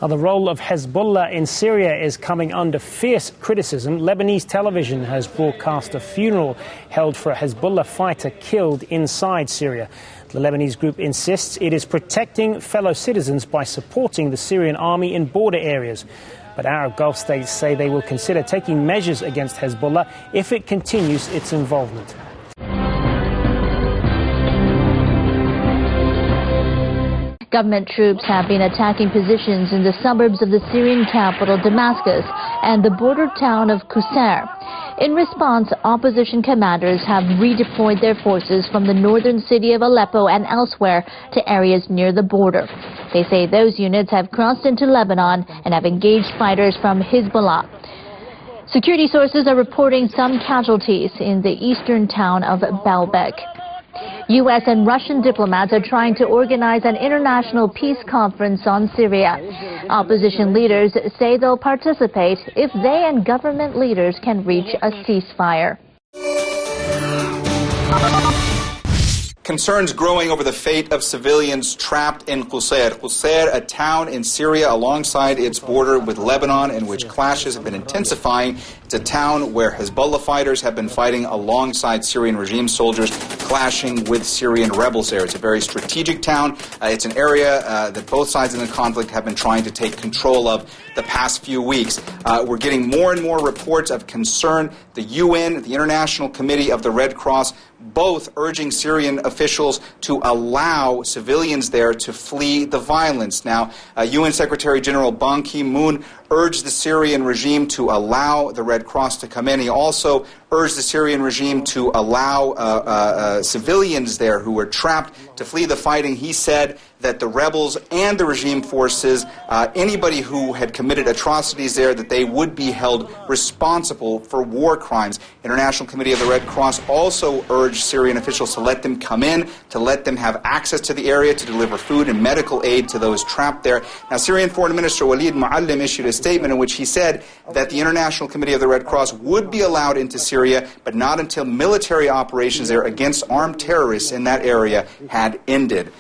The role of Hezbollah in Syria is coming under fierce criticism. Lebanese television has broadcast a funeral held for a Hezbollah fighter killed inside Syria. The Lebanese group insists it is protecting fellow citizens by supporting the Syrian army in border areas. But Arab Gulf states say they will consider taking measures against Hezbollah if it continues its involvement. Government troops have been attacking positions in the suburbs of the Syrian capital Damascus and the border town of Qusayr. In response, opposition commanders have redeployed their forces from the northern city of Aleppo and elsewhere to areas near the border. They say those units have crossed into Lebanon and have engaged fighters from Hezbollah. Security sources are reporting some casualties in the eastern town of Baalbek. U.S. and Russian diplomats are trying to organize an international peace conference on Syria. Opposition leaders say they'll participate if they and government leaders can reach a ceasefire. Concerns growing over the fate of civilians trapped in Qusayr. Qusayr, a town in Syria alongside its border with Lebanon, in which clashes have been intensifying. It's a town where Hezbollah fighters have been fighting alongside Syrian regime soldiers, clashing with Syrian rebels there. It's a very strategic town. It's an area that both sides in the conflict have been trying to take control of the past few weeks. We're getting more and more reports of concern. The UN, the International Committee of the Red Cross, both urging Syrian officials to allow civilians there to flee the violence. Now, UN Secretary General Ban Ki-moon urged the Syrian regime to allow the Red Cross to come in. He also urged the Syrian regime to allow civilians there who were trapped to flee the fighting. He said that the rebels and the regime forces, anybody who had committed atrocities there, that they would be held responsible for war crimes. International Committee of the Red Cross also urged Syrian officials to let them come in, to let them have access to the area, to deliver food and medical aid to those trapped there. Now, Syrian Foreign Minister Walid Muallim issued a statement in which he said that the International Committee of the Red Cross would be allowed into Syria, but not until military operations there against armed terrorists in that area had ended.